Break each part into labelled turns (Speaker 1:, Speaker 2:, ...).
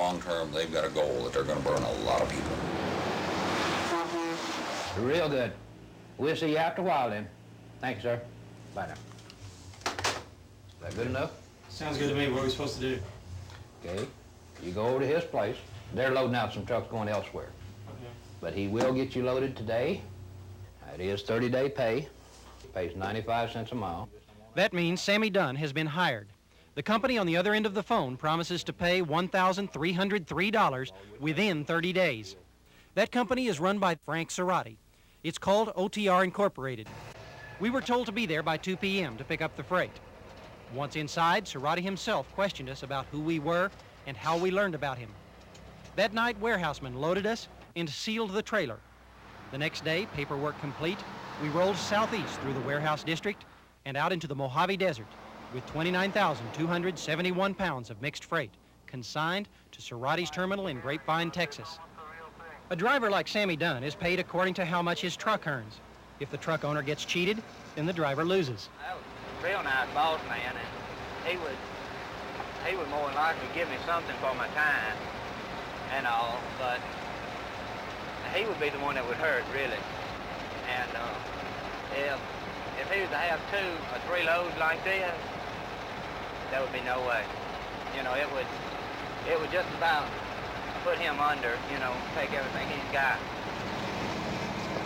Speaker 1: long term, they've got a goal that they're going to burn a lot of people.
Speaker 2: Real good. We'll see you after a while then. Thank you, sir. Bye now. Is that good enough?
Speaker 3: Sounds good to me. What are we supposed to do?
Speaker 2: Okay. You go over to his place. They're loading out some trucks going elsewhere.
Speaker 3: Okay.
Speaker 2: But he will get you loaded today. It is 30-day pay. He pays 95 cents a mile.
Speaker 4: That means Sammy Dunn has been hired. The company on the other end of the phone promises to pay $1,303 within 30 days. That company is run by Frank Cerati. It's called OTR Incorporated. We were told to be there by 2 p.m. to pick up the freight. Once inside, Cerati himself questioned us about who we were and how we learned about him. That night, warehousemen loaded us and sealed the trailer. The next day, paperwork complete, we rolled southeast through the warehouse district and out into the Mojave Desert with 29,271 pounds of mixed freight consigned to Cerati's terminal in Grapevine, Texas. A driver like Sammy Dunn is paid according to how much his truck earns. If the truck owner gets cheated, then the driver loses.
Speaker 5: That was a real nice boss man, and he would more than likely give me something for my time and all, but he would be the one that would hurt, really. And if he was to have 2 or 3 loads like this, there would be no way. You know, it would just about put him under, you know, take everything he's got.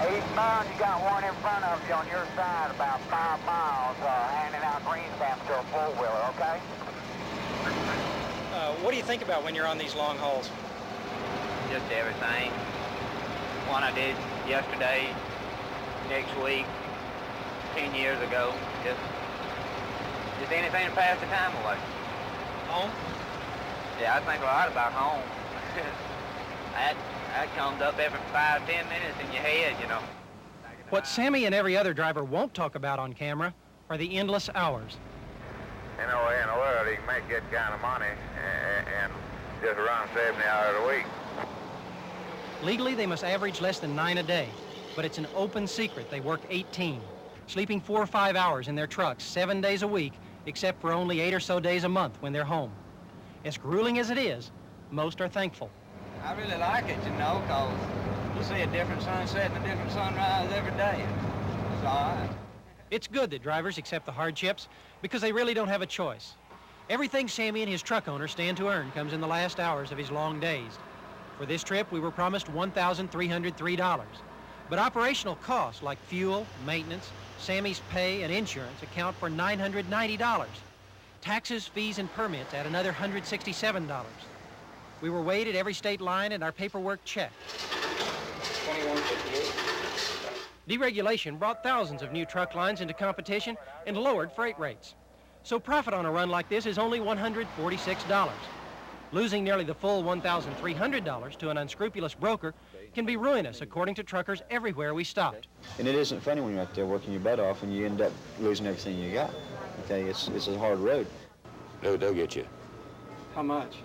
Speaker 6: Eastbound, you got one in front of you on your side, about 5 miles, handing out green stamps to a four-wheeler, okay?
Speaker 4: What do you think about when you're on these long hauls?
Speaker 5: Just everything. One I did yesterday, next week, 10 years ago. Just anything to pass the time away.
Speaker 4: Home?
Speaker 5: Yeah, I think a lot about home. That comes up every 5-10 minutes in your head, you know.
Speaker 4: What Sammy and every other driver won't talk about on camera are the endless hours.
Speaker 7: You know, in the world, you can make good kind of money and just run 70 hours a week.
Speaker 4: Legally, they must average less than 9 a day, but it's an open secret they work 18, sleeping 4 or 5 hours in their trucks 7 days a week, except for only 8 or so days a month when they're home. As grueling as it is, most are thankful.
Speaker 5: I really like it, you know, because you see a different sunset and a different sunrise every day. It's all right.
Speaker 4: It's good that drivers accept the hardships because they really don't have a choice. Everything Sammy and his truck owner stand to earn comes in the last hours of his long days. For this trip, we were promised $1,303. But operational costs like fuel, maintenance, Sammy's pay, and insurance account for $990. Taxes, fees, and permits add another $167. We were weighed at every state line and our paperwork checked.
Speaker 3: 2158.
Speaker 4: Deregulation brought thousands of new truck lines into competition and lowered freight rates. So profit on a run like this is only $146. Losing nearly the full $1,300 to an unscrupulous broker can be ruinous, according to truckers everywhere we stopped.
Speaker 8: And it isn't funny when you're out there working your butt off and you end up losing everything you got. Okay, it's a hard road.
Speaker 1: They'll get you.
Speaker 3: How much?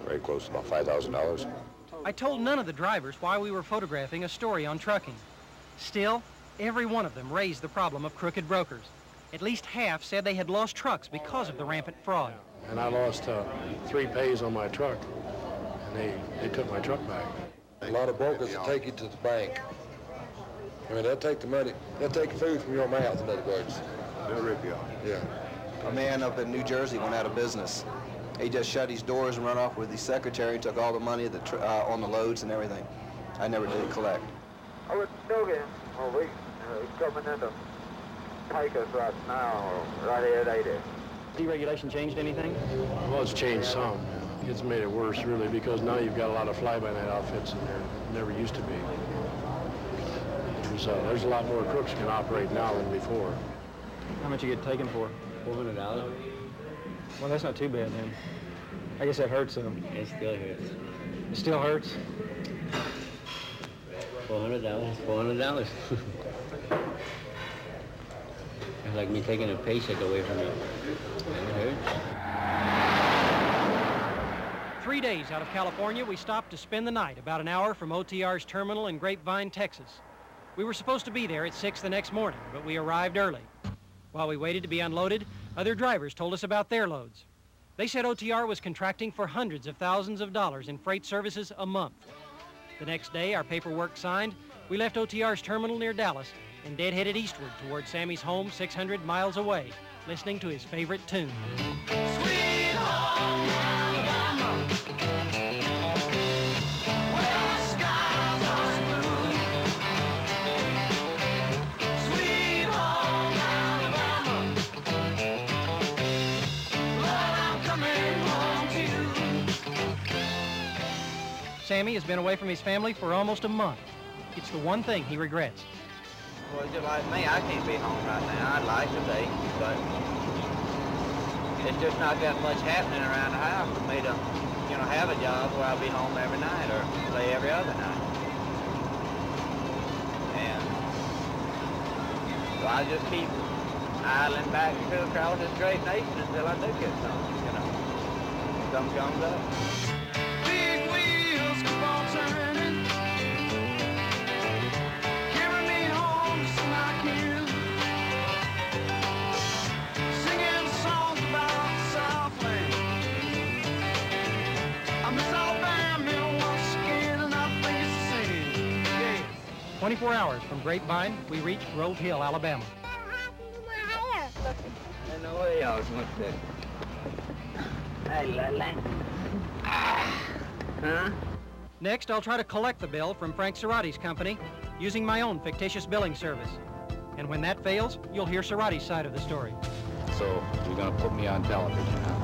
Speaker 1: Very close, about $5,000.
Speaker 4: I told none of the drivers why we were photographing a story on trucking. Still, every one of them raised the problem of crooked brokers. At least half said they had lost trucks because of the rampant fraud.
Speaker 9: And I lost 3 pays on my truck, and they took my truck back.
Speaker 10: A lot of brokers will take you to the bank. I mean, they'll take the money, they'll take food from your mouth, in other words.
Speaker 7: They'll rip you off.
Speaker 10: Yeah.
Speaker 11: A man up in New Jersey went out of business. He just shut his doors and run off with his secretary and took all the money on the loads and everything. I never did collect.
Speaker 6: I was still getting, he's coming in to take us right now, right here at 80.
Speaker 4: Deregulation changed anything?
Speaker 9: Well, it's changed some. It's made it worse, really, because now you've got a lot of fly-by-night outfits in there. Never used to be. And so there's a lot more crooks can operate now than before.
Speaker 3: How much you get taken for?
Speaker 12: $400.
Speaker 3: Well, that's not too bad then. I guess that hurts though.
Speaker 12: It still hurts.
Speaker 3: It still hurts?
Speaker 12: $400, $400. It's like me taking a paycheck away from me. It hurts.
Speaker 4: 3 days out of California, we stopped to spend the night about an hour from OTR's terminal in Grapevine, Texas. We were supposed to be there at 6 the next morning, but we arrived early. While we waited to be unloaded, other drivers told us about their loads. They said OTR was contracting for hundreds of thousands of dollars in freight services a month. The next day, our paperwork signed, we left OTR's terminal near Dallas and dead-headed eastward toward Sammy's home 600 miles away, listening to his favorite tune.
Speaker 13: Sweet home Alabama, where the skies are blue. Sweet home Alabama, Lord, I'm coming home to you.
Speaker 4: Sammy has been away from his family for almost a month. It's the one thing he regrets.
Speaker 5: Well, just like me, I can't be home right now. I'd like to be, but it's just not that much happening around the house for me to, have a job where I'll be home every night or say every other night. And so I just keep idling back to across this great nation until I do get something, Something comes up.
Speaker 13: Big wheels keep on turning, carry me home to my kin, singing songs about the Southland. I miss Alabama once again, and I think it's a sin. Yeah.
Speaker 4: 24 hours from Grapevine, we reach Grove Hill, Alabama.
Speaker 5: I know where y'all went to. Hey, Lily. Huh?
Speaker 4: Next, I'll try to collect the bill from Frank Cerati's company using my own fictitious billing service. And when that fails, you'll hear Cerati's side of the story.
Speaker 1: So you're gonna put me on television, huh?